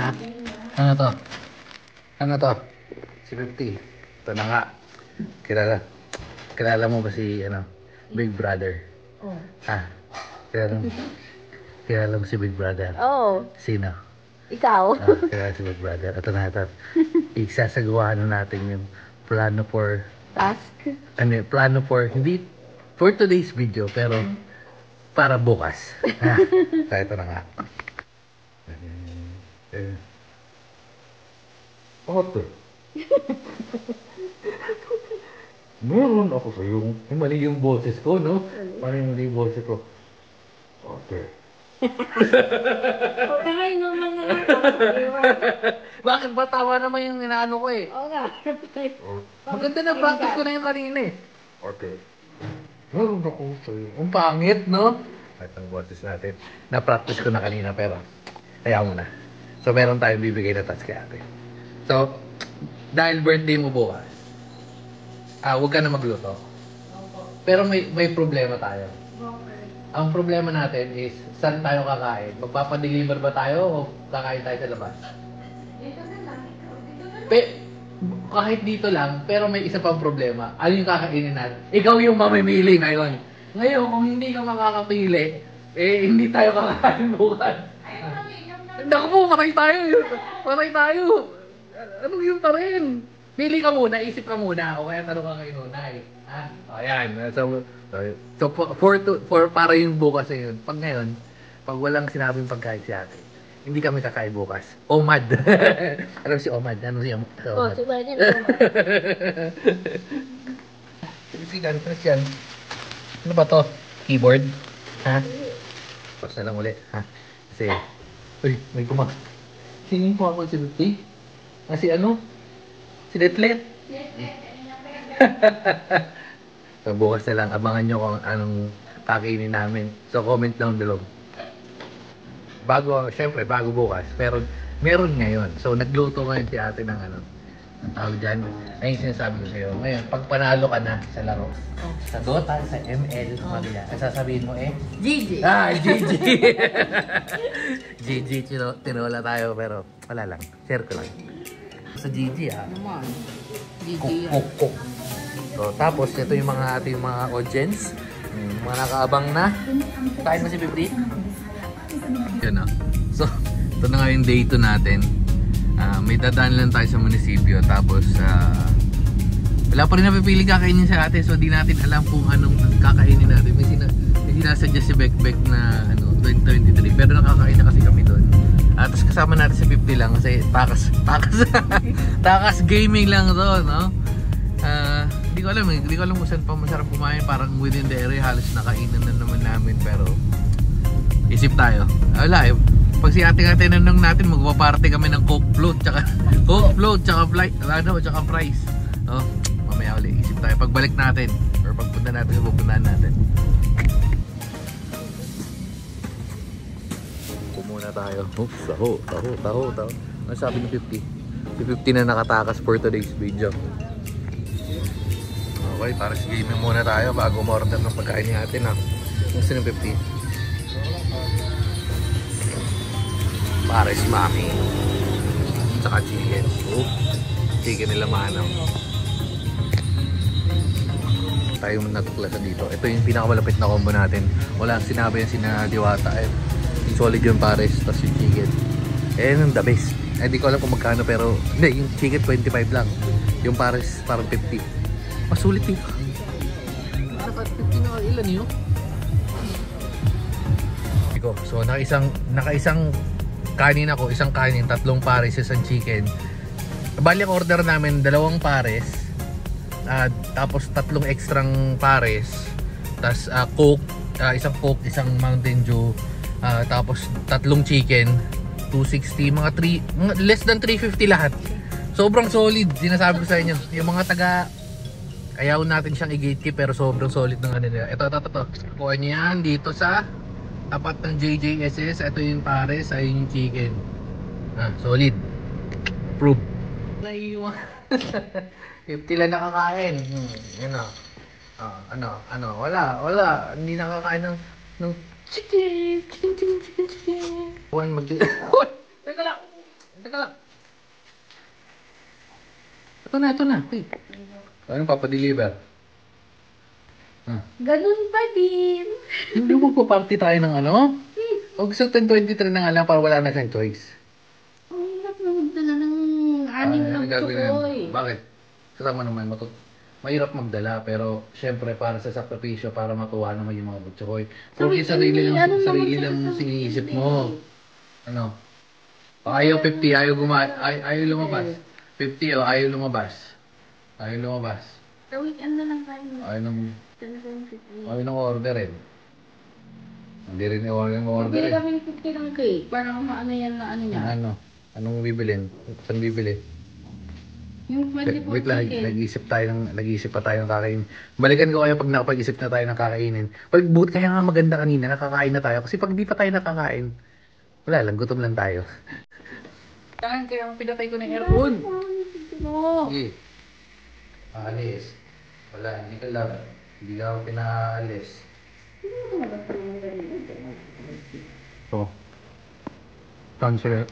Ha? Ano to? Ano to? Si 50. Ito na nga. Kilala mo ba si, Big Brother? Oh. Ha? Kilala mo si Big Brother? Oh. Sino? Ikaw? Kilala si Big Brother. Ito na ito. Isasagawa na natin yung plano for... Task? Plano for... Hindi for today's video, pero para bukas. Ha? Kaya ito na nga. Ote. Meron ako sa yung mali yung boses ko, no? Mali yung boses ko. Ote. Okay naman nga. Bakit ba tawa naman yung inaano ko eh? Oo nga. Maganda na practice ko na yung kanina eh. Ote. Meron ako sa yung... Ang pangit, no? Kahit ang boses natin. Na-practice ko na kanina pero ayaw mo na. So meron tayong bibigay na task kay ate. So, dahil birthday mo bukas, huwag ka na magluto. Pero may problema tayo. Ang problema natin is, saan tayo kakain? Magpapadeliver ba tayo o kakain tayo sa labas? Dito na lang. Kahit dito lang, pero may isa pang problema. Ano yung kakainin natin? Ikaw yung mamimili ngayon. Ngayon, kung hindi ka makakapili, hindi tayo kakain bukas. Naku po, patay tayo. Patay tayo. Anong yun pa rin? Pili ka muna, isip ka muna, o kaya tanong ka kay Nunay. Ha? O, ayan. So for para yung bukas na yun. Pag ngayon, pag walang sinabing pagkain si ate, hindi kami kakain bukas. Omad. Ano si Omad? Ano si Omad? Oh, subay din. Sigan, Christian. Ano ba to? Keyboard? Ha? Tapos na lang ulit. Ha? Kasi, uy, may kumaka. Sino yung kumaka si 50? Si ano? Si Detlet? So, bukas na lang. Abangan nyo kung anong kakainin namin. So, comment down below. Syempre, bago bukas. Pero, meron ngayon. So, nagluto ngayon si ate ng ang tawag dyan. Ayun yung sinasabi ko sa'yo. Ngayon, pag panalo ka na sa laro, sa Dota, sa ML, Maria, ang sasabihin mo Gigi. GG. GG, tinola tayo, pero wala lang. Share ko lang. Sa GG, Naman. Gigi. Kuk. So, tapos, ito yung mga ating mga audience. Mga nakaabang na. Kain mo si 50? Yun na. So, ito na nga yung day 2 natin. May dadaan lang tayo sa munisipyo. Tapos, wala pa rin napipili kakainin sa ate. So, di natin alam kung anong kakainin natin. May sinasuggest si Bekbek na 2023. Pero nakakain na kasi kami doon. Tapos kasama natin si 50 lang kasi takas gaming lang to, no? Hindi ko alam kung saan pa masarap kumain. Parang within the area halos nakainan na naman namin, pero isip tayo. Wala pag si ate tinanong natin, magpa-party kami ng Coke float tsaka fries. Oh, mamaya ulit isip tayo pagbalik natin or pagpunta natin sa pupuntahan natin. Muna tayo. Oops, taho. Ano sabi ng 50? Si 50 na nakatakas for today's video. Okay, para sa gaming muna tayo bago ma-order ng pagkain ni ate na. Gusto ng 50? Pares mami. Tsaka chicken. Chicken nila manang. Tayo natuklasan dito. Ito yung pinakamalapit na combo natin. Wala sinabi yung sina Diwata. Yung solid yung pares, tapos yung chicken. Yung the best. Hindi ko alam kung magkano pero hindi, yung chicken 25 lang. Yung pares parang 50. Masulit dito. Naka 50 na ilan yun? So nakaisang kanin ako, isang kanin, tatlong pares, isang chicken. Bali ang order namin, 2 pares, tapos 3 extrang pares, tapos Coke, isang Coke, isang Mountain Dew, tapos 3 chicken, 260, mga less than 350 lahat. Sobrang solid, sinasabi ko sa inyo. Yung mga ayaw natin siyang i-gatekeep pero sobrang solid ng ano nila. Ito. Kuha niyo yan dito sa tapat ng JJSS. Ito yung pares, ayun yung chicken. Solid. Proof. Naiiwan. 50 lang nakakain. Yun o. Wala. Hindi nakakain ng chicken. Teka lang. Ito na. Hey. Ano papadeliver? Ganun pa din. Hindi mo pa-party tayo ng ano? O gusto 1023 na nga lang para wala na siyang choice. Ang hirap na magdala ng anim ng tukoy. Bakit? Kasama naman, mahirap magdala pero syempre para sa sakripisyo para makuha naman yung mga butchoy. Porque sarili lang siniisip mo. Ano? Ayaw 50, ayaw lumabas. 50 o ayaw lumabas. Sa weekend na lang tayo. Ayaw nang orderin. Hindi rin i-order Bili eh. kami ng 50 ng cake. Para maano yan na ano niya. Ano? Anong bibilin? Saan bibili? Yung 24 Wait lang, nag-iisip pa tayo ng kakainin. Balikan ko kayo pag nakapag-isip na tayo ng kakainin. Buti kaya nga maganda kanina, nakakain na tayo. Kasi pag di pa tayo nakakain, wala lang, gutom lang tayo. Kaya pinatay ko ng aircon. Sige. Alis. Wala, hindi ka lang. Hindi ka ako pinaalis. So, cancel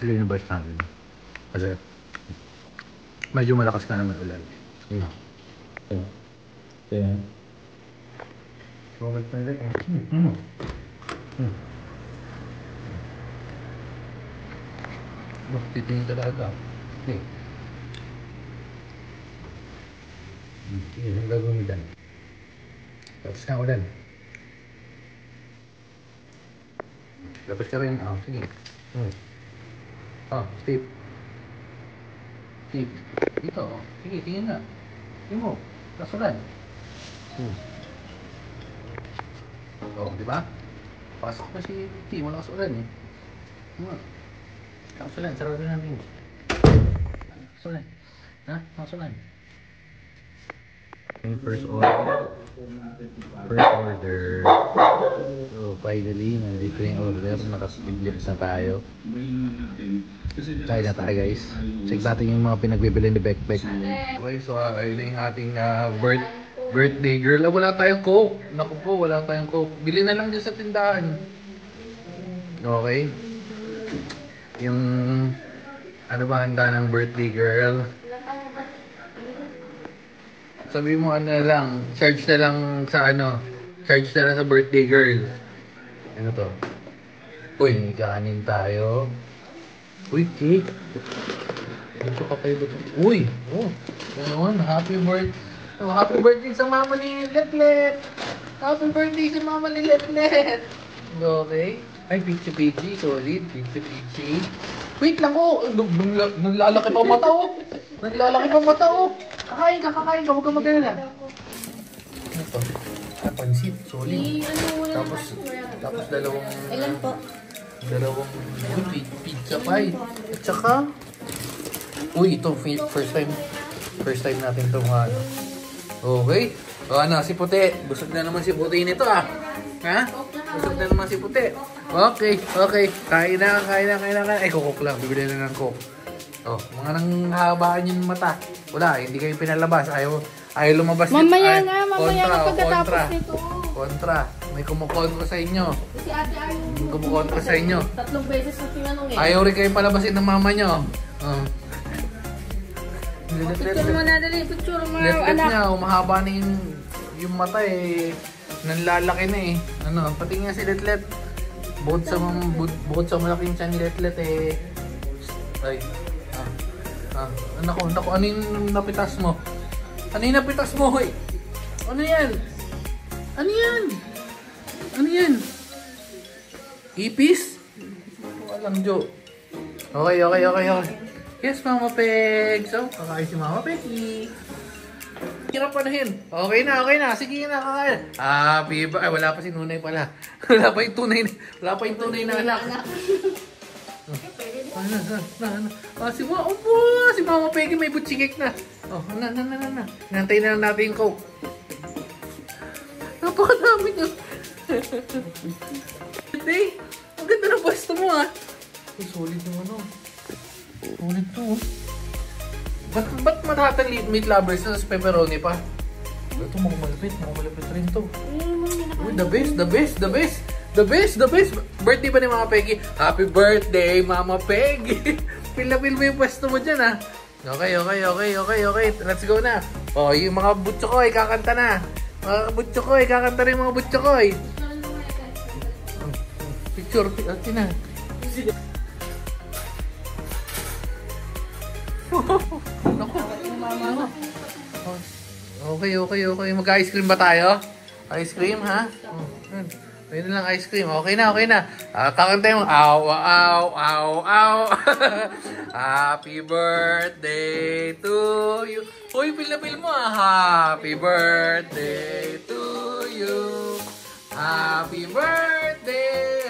yung bus natin. Kasi, medyo malakas na naman ulan. Kaya, bakit na rin? Bakit titingin talaga? Sige, ang gagawin dyan. Tapos na ulan. Tapos ka rin. Sige. Steve. Dito. Sige, tingin na. Tingin mo. Kasulan. Di ba? Pasok na si Steve. Wala kasulan eh. Kasulan. Sarado natin. Kasulan. Kasulan. First order. So finally, nandito yung order. Nakaspeedlips na tayo. Kaya na tayo guys. Check natin yung mga pinagbibili ni Bekbek. Okay, so ayun na yung ating birthday girl. Wala tayong Coke. Naku po, wala tayong Coke. Bili na lang dyan sa tindahan. Okay. Yung ano ba handa ng birthday girl? Sabi mo ano lang, charge na lang sa birthday girl. Ano to? Uy, may kanin tayo. Uy, cake. Ito ka kayo ba ito? Uy! Ayun, happy birthday sa mama ni Letlet! Happy birthday sa mama ni Letlet! Okay. Ay, peachy, solid. Peachy. Wait lang ko! Naglalaki pa mata oh! Kakain ka, huwag ka mag-alala. Ano to? Pansit, solid. Tapos dalawang... Ilan po? Dalawang pizza pie. At saka... Uy, ito, first time natin ito mga ano. Okay. O ano, si Puti. Busog na naman si Puti nito Ha? Busog na naman si Puti. Okay. Kain na. Ay, kukok lang. Bibili na ng coke. Mga nang habaan yung mata. Wala, hindi kayo pinalabas. Ayaw lumabas. Mamaya na pagkatapos nito. Kontra. May kumukontra sa inyo. Si ate ayaw. Kumukontra sa inyo. 3 beses na tinanong eh. Ayaw rin kayo palabasin ng mama nyo. Picture mo na dali. Picture mo na Let anak. niya, umahaba na yung mata eh. Nanlalaki na eh. Pati nga si Letlet. Bukod sa malaking tiyan ni Letlet eh. Ay. Naku, ano yung napitas mo? Ano yung napitas mo, hoy? Ano yan? Ipis? Walang joke. Okay. Yes, Mama Peg. So, kakain si Mama Peggy. Hirap panahin. Okay na. Sige na, kakain. Happy ba? Ay, wala pa si Nunay pala. Wala pa yung tunay na anak. Si Mama Peggy may butchigik na. Nantay na lang natin yung Coke. Napakadami nyo. Hey, ang ganda ng pwesto mo solid yung Solid to Ba't mathatang meat lovers sa pepperoni pa? Ito mga malapit rin to. The best! Birthday ba ni Mama Peggy? Happy birthday, Mama Peggy! Pila mo yung pwesto mo dyan Okay. Let's go na. Oh, yung mga butchokoy, kakanta na. Mga butchokoy, kakanta rin mga butchokoy. Picture, na. Okay. Mag-ice cream ba tayo? Ice cream, ha? Ayun lang, ice cream. Okay na. Kakanta yung ow. Happy birthday to you. Uy, pil na pil mo, ah. Happy birthday to you. Happy birthday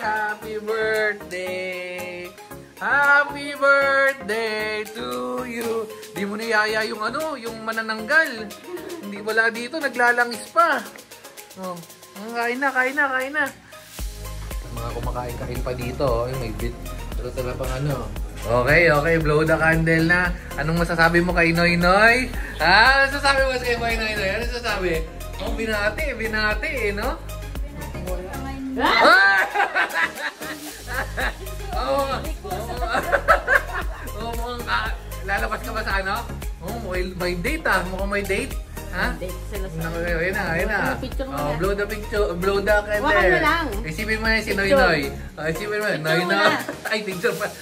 to you. Di mo niyaya yung yung manananggal. Hindi wala dito, naglalangis pa. Oh, kain na. Mga kumakain pa dito. May bit. Pero tala pang Okay. Blow the candle na. Anong masasabi mo kay Noy Noy? Ano masasabi mo kay Noy Noy? Ano masasabi? Oh, binati, no? Mukhang lalabas ka ba sa may date mukhang may date. Ha? Ayun na. Oh, blow the candle. Wala na lang. Isipin mo si Noy Noy. Isipin mo, Noy Noy. Ay, picture pa.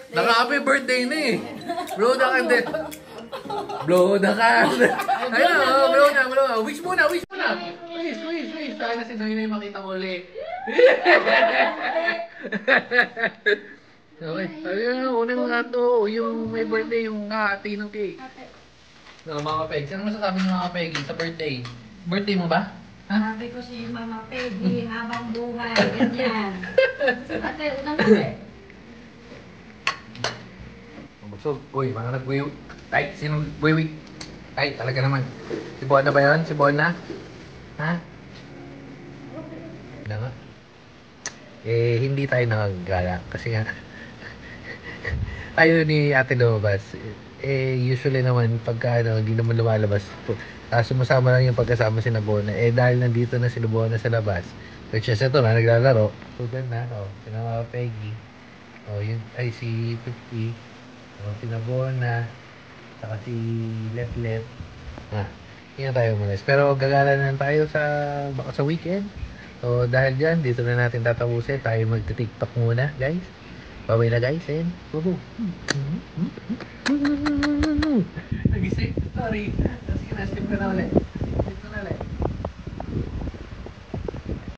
Naka-happy birthday na eh. Blow the candle. Ayun, blow na. Wish muna. Wish. Sana si Noy Noy makita ko ulit. Okay. Ayun, unang yung may birthday, yung hati ng cake. Mga Pegs, ano masasabi ng mga Peggy sa birthday? Birthday mo ba? Sabi ko si Mama Peggy, habang buhay, ganyan. Ate, unang gabi. Uy, mga nag-wiwi. Ay, sino wiwi? Ay, talaga naman. Si Bona ba yun? Si Bona? Ha? Wala nga. Hindi tayo nakagala. Kasi nga, ayaw ni Ate lumabas. Usually naman, pagka hindi naman lumalabas, sumasama lang yung pagkasama si Bona. Dahil nandito na si Bona sa labas, which is ito na, naglalaro. So, na, sinama Peggy. Yun, ay, si Pipi. Si Bona. Saka si Let. Hindi na tayo umalis. Pero gagala na tayo baka sa weekend. So, dahil dyan, dito na natin tatapusin. Tayo magti-TikTok muna, guys. Bye-bye na, guys. And, woohoo! Nagising? Sorry. Sige na, skip ka na ulit.